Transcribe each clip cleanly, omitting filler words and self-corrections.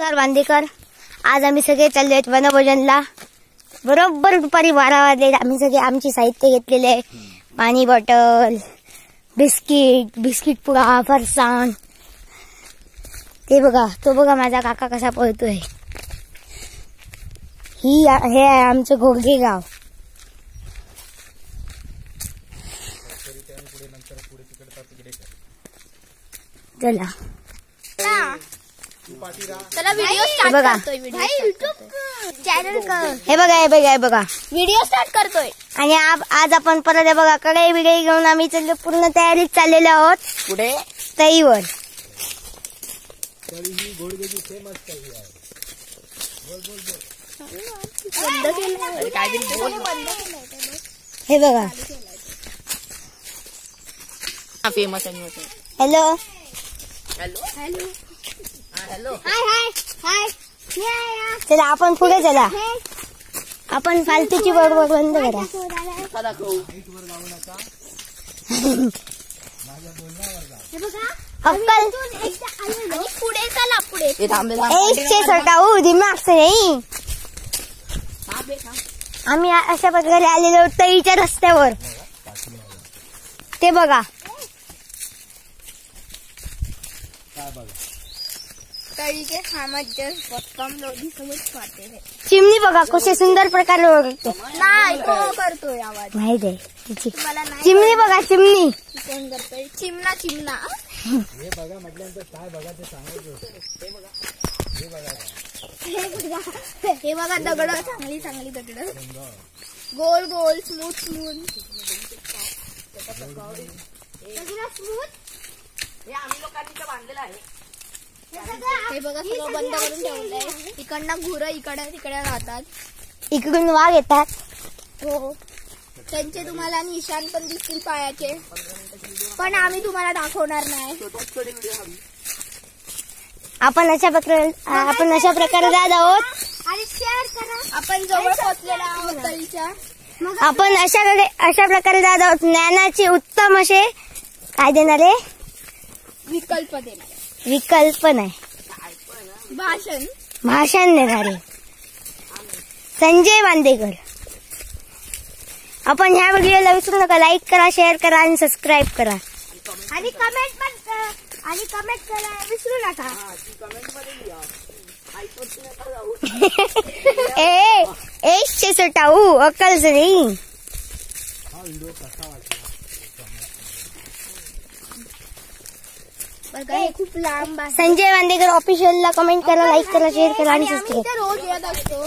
नमस्कार बांदेकर. आज आम्ही सगळे चाललो आहेत वनभोजनला. बरोबर दुपारी 12 वाजले. आम्ही सगळे आमचे साहित्य घेतलेले आहे. पाणी बॉटल, बिस्किट पुडा, फरसाण. ते बघा, तो बघा माझा काका कसा पळतोय. हे आहे आमचं घोडगे गाव. चला चला व्हिडिओ स्टार्ट करतोय. हे बघा व्हिडिओ स्टार्ट करतोय. आणि आज आपण परत बघा कढई बिडई घेऊन आम्ही चाललो. पूर्ण तयारीत चाललेलो आहोत. पुढे तईवर हे बघा. फेमस हॅलो चला आपण पुढे चला. आपण फालतूची बडबड बंद करा. अक्कल पुढे चला. पुढे सटाऊ दिमाग से नाही. आम्ही अशा प्रकारे आलेलो तईच्या रस्त्यावर. ते बघा तळीचे सामर्थ्य चिमणी बघा कसे सुंदर प्रकारे ओळखतो. नाही तो करतोय आवाज माहित आहे तिची. मला नाही. चिमणी बघा चिमणी कोण करतोय. चिमणा हे बघा म्हटल्यानंतर काय बघा ते सांगायचं. हे बघा दगड चांगली दगड. गोल स्मूथ आम्ही लोकांनी बांधलेलं आहे. हे बघा सगळं बंद करून ठेवलंय. इकडनं घुरं इकडे तिकडे राहतात. इकडून वाघ येतात. हो त्यांचे तुम्हाला निशाण पण दिसतील पायाचे. पण आम्ही तुम्हाला दाखवणार नाही. आपण अशा प्रकारे जात आहोत. आणि शेअर करा. आपण जवळ पोहोचलेलो आहोत तळीच्या. आपण अशा प्रकारे जात आहोत. ज्ञानाचे उत्तम असे काय देणारे विकल्प देणार. विकल्प नाही, भाषण देणारे संजय बांदेकर. आपण ह्या व्हिडिओला विसरू नका. लाईक करा, शेअर करा आणि सबस्क्राईब करा. आणि कमेंट करायला विसरू नका. ए सटाऊ अक्कल से नाही. हे खूप लांब आहे. संजय बांदेकर ऑफिशियलला कमेंट करा, लाईक करा, शेअर करा आणि सबस्क्राईब. रोज येत असतो.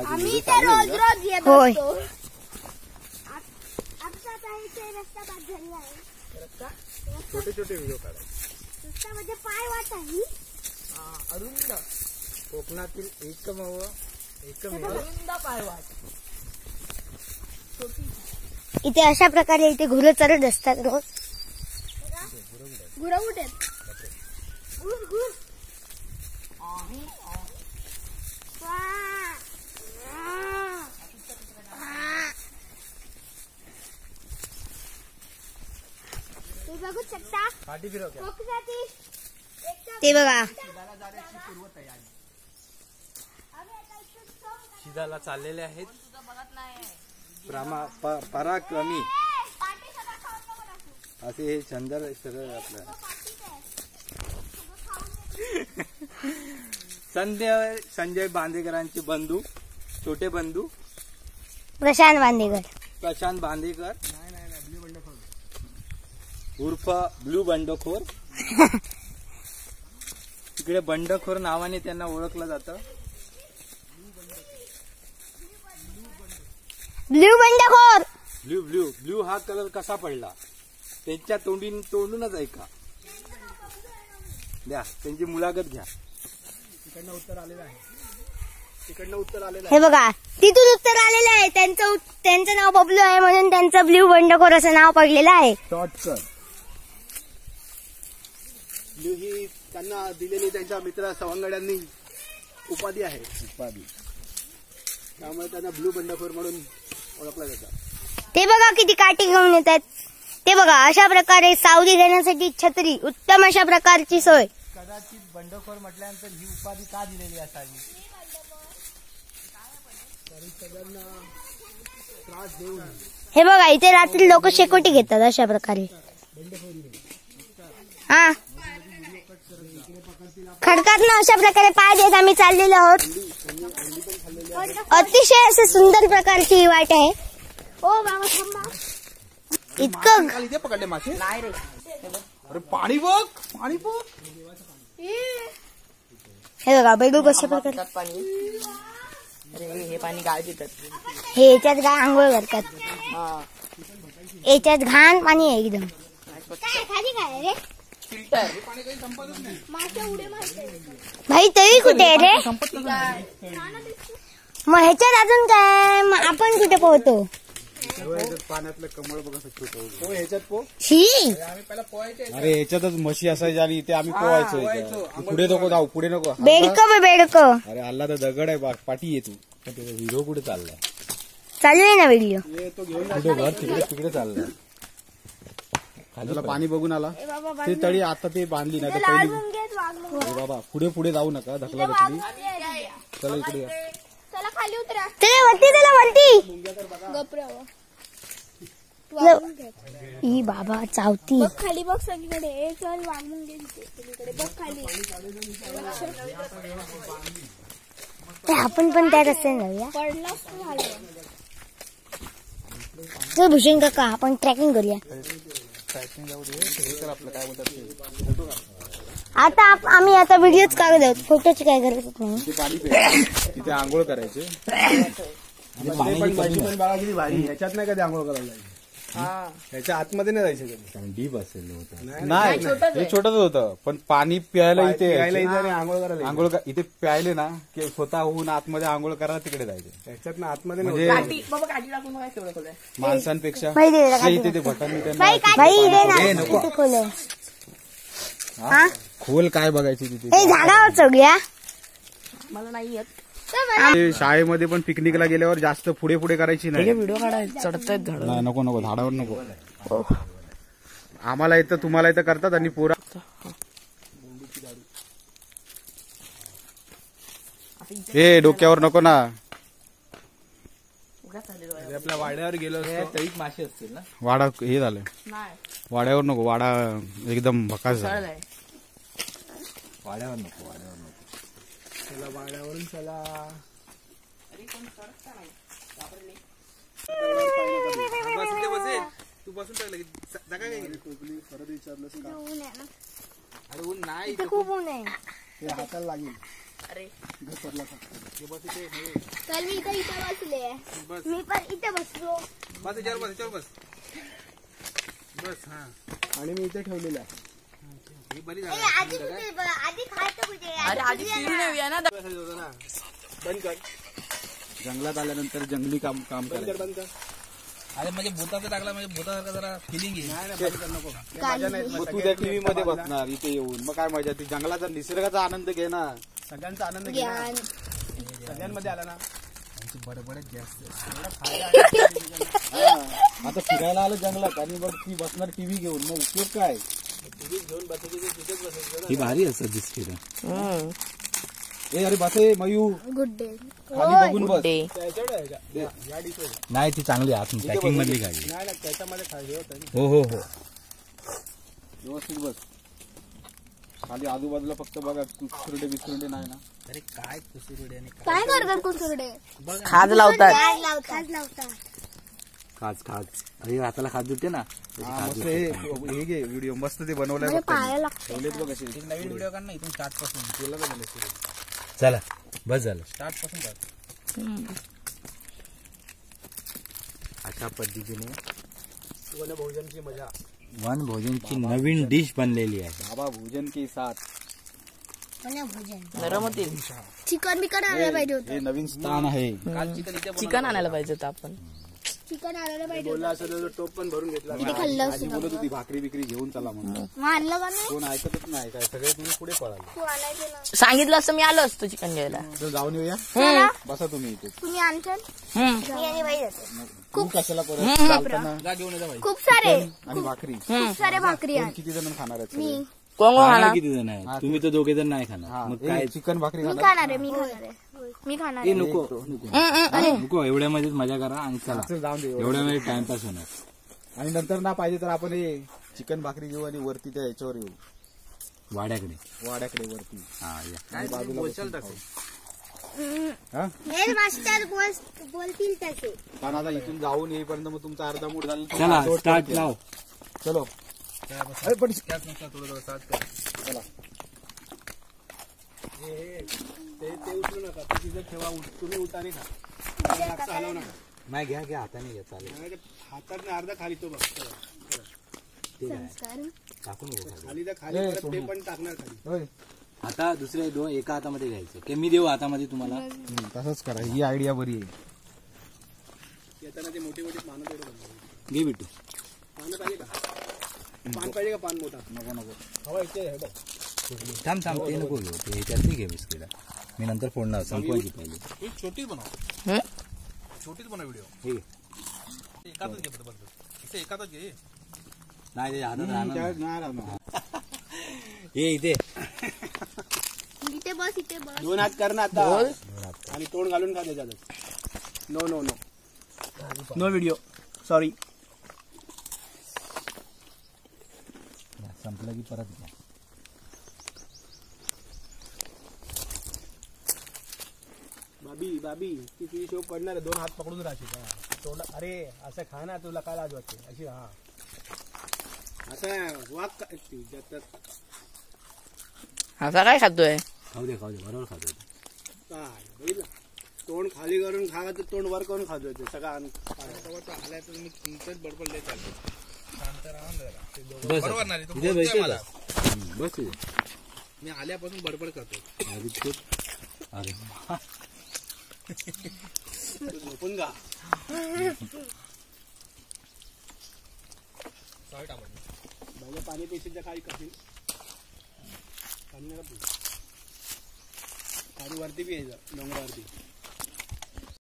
आम्ही तर रोज येत होय. असतो. छोटे व्हिडिओ काढा. रस्त्यामध्ये पाय वाट आहे. अरुंद कोकणातील एकमेव अरुंद पाय वाट. इथे अशा प्रकारे इथे घुरं चरत असतात रोज. गुरं कुठे आहेत? बघू शकता. पाठी फिरव. ते बघा शिदाला चाललेले आहेत. पराक्रमी असे हे चंदर सरळ आपलं संजय बांदेकरांचे बंधू, छोटे बंधू प्रशांत बांदेकर उर्फ ब्लू बंडखोर. इकडे बंडखोर नावाने त्यांना ओळखलं जातं. ब्ल्यू हा कलर कसा पडला त्यांच्या तोंडूनच ऐका. द्या त्यांची मुलाखत घ्या. तिकडनं उत्तर आलेलं आहे. हे बघा तिथून उत्तर आलेलं आहे. त्यांचं नाव बबलू आहे म्हणून त्यांचं ब्ल्यू बंडखोर असं नाव पडलेलं आहे. शॉर्टकट ब्ल्यू ही त्यांना दिलेली त्यांच्या मित्र सवंगड्यांनी उपाधी आहे. त्यामुळे त्यांना ब्लू बंडखोर म्हणून ओळखलं जातं. ते बघा किती काठी घेऊन येतात. ते बघा अशा प्रकारे सावली घेण्यासाठी छत्री उत्तम अशा प्रकारची सोय. कदाचित बंडखोर म्हटल्यानंतर ही उपाधी का दिलेली असावी. तरी सगळ्यांना त्रास देऊ नये. हे बघा इथे रात्री लोक शेकोटी घेतात अशा प्रकारे. हा खडकातनं अशा प्रकारे पाय देत आम्ही चाललेलो आहोत. अतिशय असे सुंदर प्रकारची ही वाट आहे. ओ बाबा थांबा. इतकं इथे पकडले मासे. नाही रे. अरे पाणी बघ, पाणी बघ. हे बघा बेडू कशा प्रकारे पाणी. अरे हे पाणी गाय पितात. हे याच्यात गाय आंघोळ करतात. याच्यात घाण पाणी आहे एकदम. खाली काय रे फिल्टर. भाई तरी कुठे आहे रे. मग ह्याच्यात अजून काय. मग आपण कुठे पोहतो. पाण्यातलं कमळ बघा छोटं. ह्याच्यात पो. शी अरे ह्याच्यातच म्हशी असायची आणि इथे आम्ही पोहायचो. पुढे नको जाऊ, पुढे नको. बेडक अरे हल्ला तर दगड आहे पाठी येतो. व्हिडिओ कुठे चाललाय. चालू आहे ना व्हिडिओ. तो घेऊन घर तिकडे चाललाय. खाली पाणी बघून आला ते तळी आता ते बांधली नाही तर पहिली. बाबा पुढे पुढे जाऊ नका. ढकला ढकली. चला इकडे या. चला खाली उतरा. त्याला वरती गप्राव. ई बाबा चावती. बघ खाली बघ सगळीकडे. चल वागून घे तिकडे. बघ खाली. आपण पण त्यात असेल जाऊया. पडलाच झालं. चल भूषण काका आपण ट्रॅकिंग करूया. आता आम्ही आता व्हिडिओच काढत आहोत. फोटोची काय गरज नाही. तिथे आंघोळ करायचे. बाळा किती भारी. ह्याच्यात नाही कधी आंघोळ करायला. ह्याच्या आतमध्ये नाही जायचं. डीप असेल नाही. हे छोटच होतं पण पाणी प्यायला इथे आंघोळ करायला. आंघोळ इथे प्यायले ना की स्वतःहून आतमध्ये आंघोळ करायला तिकडे जायचे. त्याच्यात ना आतमध्ये म्हणजे माणसांपेक्षा इथे ते भटांनी खोल काय बघायची तिथे. झाडावर चढूया. मला नाही येत. शाळेमध्ये पण पिकनिकला गेल्यावर जास्त पुढे पुढे करायची नाही. व्हिडिओ काढायला चढतायत झाड. नको झाडावर नको. आम्हाला इथं तुम्हाला इथं करतात आणि पोरा. हे डोक्यावर नको ना. आपल्या वाड्यावर गेलो तरी मासे असतील ना. वाडा हे झालं. वाड्यावर नको. वाडा एकदम भकास झाला. वाड्यावर नको. चला वाड्यावरून चला. तू बसून टाकलं जागा काय गेली. परत विचारलंस का. अरे ऊन नाही. खूप ऊन आहे. ते हाताला लागेल. अरे घसरला बस इथे. चल मी इथे बसले. मी पण इथे बसलो. बस याच्यावर बस. बस हा. आणि मी इथे ठेवलेलं आहे. जंगलात आल्यानंतर जंगली काम करायचं. अरे म्हणजे भूताचं टाकला म्हणजे भूतासारखं जरा फिलिंग येईल. तू त्या टीव्ही मध्ये बसणार इथे येऊन मग काय मजा. ती जंगलाचा निसर्गाचा आनंद घे ना. सगळ्यांचा आनंद घे. सगळ्यांमध्ये आला ना. बडबडच जास्त. आता फिरायला आलं जंगलात आणि मग ती बसणार टीव्ही घेऊन. मग उपयोग काय. ही भारी असं दिसते. अरे बस मयू. Good day. खाली बघून बस. नाही ती चांगली आत पॅकिंग मधली गाडी. त्याच्यामध्ये हो व्यवस्थित बस. खाली आजूबाजूला फक्त बघा कुसुरडे बिसुरडे नाही ना. अरे काय कुसुरडे काय करतात कुसुरडे. खाज लावतात. खाज अरे हाताला खाज जुटते ना. हे घे व्हिडिओ मस्त ते बनवलंय. ठेवलेत बघ असे. नवीन व्हिडिओ काढ ना इथून स्टार्ट पासून. केलं का मला. चला बस झालं. स्टार्ट पासून काढ. अशा पद्धतीने वनभोजनची मजा. वनभोजनची नवीन डिश बनलेली आहे. बाबा भोजन के साथ नरम होतील. चिकन बिकन आणायला पाहिजे होतं. हे नवीन स्थान आहे. चिकन आणायला पाहिजे होतं आपण. चिकन आणायला पाहिजे बोलला असं तर टोप पण भरून घेतला. किती खाल्लं आजी बोलत होती भाकरी बिकरी घेऊन चला म्हणून. मग आणलं का नाही कोण ऐकतच नाही काय, सगळे तुम्ही पुढे पळाले. तू आणायचं ना सांगितलं असतं मी आलो असतो चिकन घ्यायला. तर जाऊन येऊया, चला, बसा तुम्ही इथे. तुम्ही आणशाल मी आणि बाई जातो. तू कशाला परत चालताना जा घेऊन येता भाई. खूप सारे आणि भाकरी खूप सारे भाकरी आण. किती जण खाणार आहेत मी सगळे? कोण खाणार? किती जण आहे तुम्ही तर दोघे जण नाही खाणार. हा, मग ए, काय चिकन भाकरी मी खाणार. खाणार आहे, मी खाणार आहे, मी खाणार ए, आहे. नको नको एवढ्यामध्येच मजा करा आणि चला. चल, जाऊन दे एवढं. एवढ्यामध्ये टाइमपास होणार. आणि नंतर ना पाहिजे तर आपण हे चिकन भाकरी घेऊ आणि वरती त्या याच्यावर येऊ, वाड्याकडे वरती. हा या. आणि बाजूला बसून खाऊ. हा? हेड मास्टर बोलतील तसे. कारण आता इथून जाऊन येईपर्यंत मग तुमचा अर्धा मूड झाला. चला शेवट स्टार्ट केला. लाव. चलो. अरे पण चला. ते उचलू नका, ते तिथे ठेवा. तुम्ही उठा आणि खा. जास्त हलवू नका. नाही घ्या हाताने घ्या, चालेल. हातात अर्धा खाली तो बघ. ठीक आहे, टाकून घ्या खाली तर खाली ए, परत ते पण टाकणार खाली. होय. आता दुसरे दोन एका हातामध्ये घ्यायचं. की मी देऊ हातामध्ये तुम्हाला. तसंच करा, ही आयडिया बरी आहे. येताना ते मोठे मोठे पानं तेवढं बनवा. घे बिट्टू. पानं पाहिजे का? पान पाहिजे का? पान मोठा नको. हवा इथे आहे बघ. थांब ते नको घेऊ, ते ह्याच्यात नाही घे बिस्किटा. मी नंतर फोडणार, संपवायची पहिले. छोटीच बनव. छोटीच बनव व्हिडिओ. ठीक आहे. एकातच घे बरोबर. एकातच घे. नाही ते हातात राहणार नाही. ये इथे इथे बस, इथे बस. दोन हात कर ना आता. आणि तोंड घालून खा त्याच्यातच. No no no no video. Sorry. संपलं की परत घ्या. बाबी ती तुझी शेव पडणार आहे. दोन हात पकडून राहशील का? तोंड. अरे असं खा ना, तुला काय लाज वाटते अशी. हा असं वाघ असा काय खातोय? खाऊ दे बरोबर खातो. काय बघितलं. तोंड खाली करून खा, तर तोंड वर करून खातो ते सगळं. आलाय तर मी तुमचंच बडबडले चालतो. शांत राहा जरा. बरोबर नाही तू बोलतोय मला. बस मी आल्यापासून बडबड करतो. अरे तू झोपून जा. माझ्या पाणी पेशीच्या काही कशी पाणी नका पिऊ. पाणी वरती बी यायचं डोंगरावरती.